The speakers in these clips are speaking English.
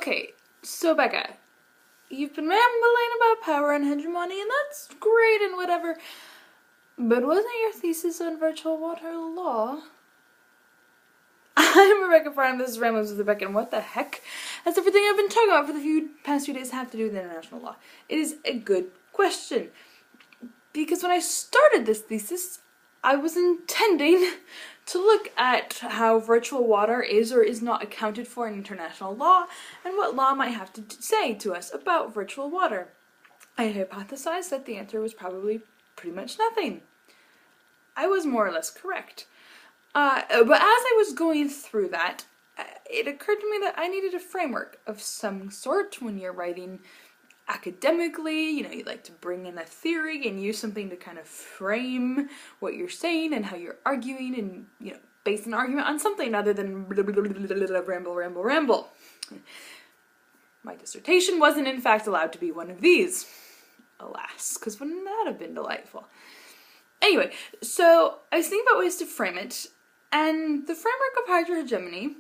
Okay, so Becca, you've been rambling about power and hegemony, and that's great and whatever, but wasn't your thesis on virtual water law? I'm Rebecca Farnum, this is Ramblings with Rebecca, and what the heck has everything I've been talking about for the past few days have to do with international law? It is a good question, because when I started this thesis, I was intending to look at how virtual water is or is not accounted for in international law, and what law might have to say to us about virtual water. I hypothesized that the answer was probably pretty much nothing. I was more or less correct. But as I was going through that, it occurred to me that I needed a framework of some sort when you're writing academically. You like to bring in a theory and use something to kind of frame what you're saying and how you're arguing and, base an argument on something other than ramble. My dissertation wasn't in fact allowed to be one of these. Alas, because wouldn't that have been delightful? Anyway, so I was thinking about ways to frame it, and the framework of Hydro-Hegemony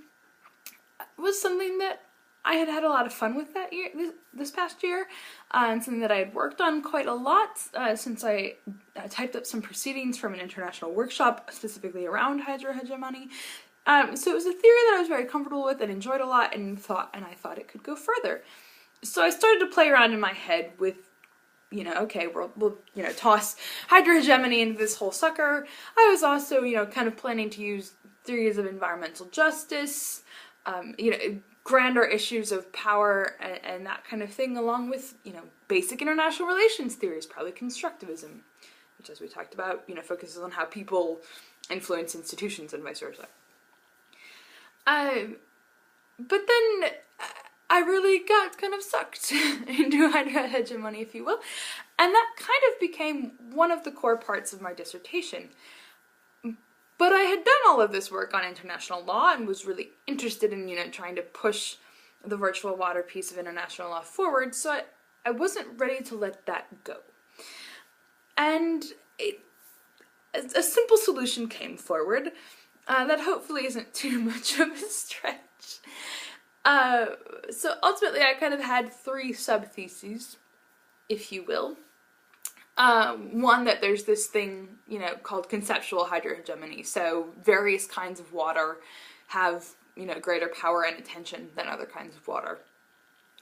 was something that I had had a lot of fun with that year, this past year, and something that I had worked on quite a lot since I typed up some proceedings from an international workshop specifically around Hydro-Hegemony. So it was a theory that I was very comfortable with and enjoyed a lot, and I thought it could go further. So I started to play around in my head with, okay, we'll toss Hydro-Hegemony into this whole sucker. I was also, kind of planning to use theories of environmental justice, grander issues of power and that kind of thing, along with, basic international relations theories, probably constructivism, which, as we talked about, focuses on how people influence institutions and vice versa. But then I really got kind of sucked into Hydro-Hegemony, if you will, and that kind of became one of the core parts of my dissertation. But I had done all of this work on international law and was really interested in, trying to push the virtual water piece of international law forward, so I wasn't ready to let that go. And a simple solution came forward that hopefully isn't too much of a stretch. So ultimately I kind of had three sub-theses, if you will. One, that there's this thing, called conceptual hydrohegemony. So various kinds of water have, greater power and attention than other kinds of water.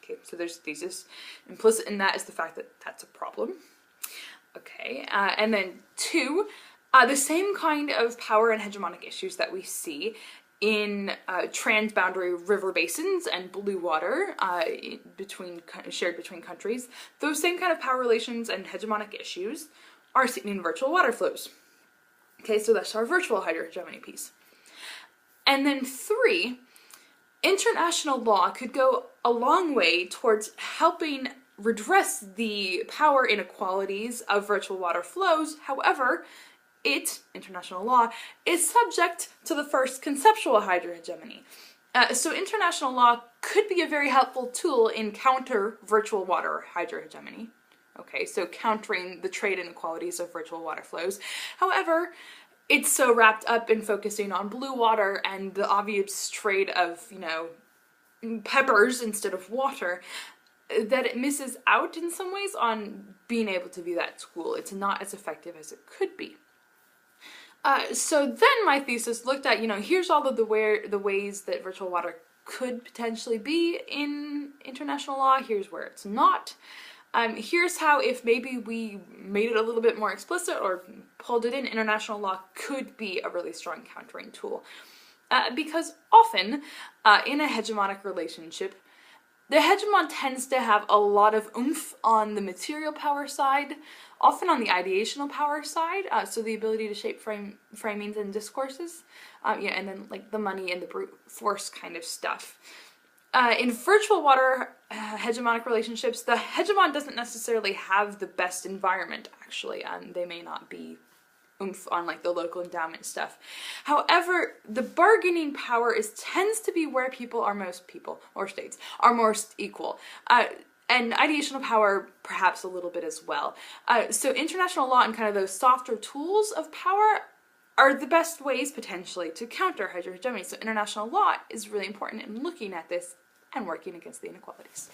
Okay, so there's a thesis. Implicit in that is the fact that that's a problem. Okay, and then two, the same kind of power and hegemonic issues that we see in transboundary river basins and blue water shared between countries, those same kind of power relations and hegemonic issues are seen in virtual water flows. Okay, so that's our virtual hydrohegemony piece. And then three, international law could go a long way towards helping redress the power inequalities of virtual water flows. However, international law, is subject to the first conceptual hydrohegemony. So international law could be a very helpful tool in virtual water hydrohegemony. Okay, so countering the trade inequalities of virtual water flows. However, it's so wrapped up in focusing on blue water and the obvious trade of, peppers instead of water, that it misses out in some ways on being able to be that tool. It's not as effective as it could be. So then my thesis looked at, here's all of the ways that virtual water could potentially be in international law, here's where it's not. Here's how, if maybe we made it a little bit more explicit or pulled it in, international law could be a really strong countering tool. Because often, in a hegemonic relationship, the hegemon tends to have a lot of oomph on the material power side, often on the ideational power side, so the ability to shape framings and discourses, and then like the money and the brute force kind of stuff. In virtual water hegemonic relationships, the hegemon doesn't necessarily have the best environment, actually. They may not be oomph on like the local endowment stuff. However, the bargaining power tends to be where states are most equal. And ideational power perhaps a little bit as well. So international law and kind of those softer tools of power are the best ways potentially to counter Hydro-Hegemony. So international law is really important in looking at this and working against the inequalities.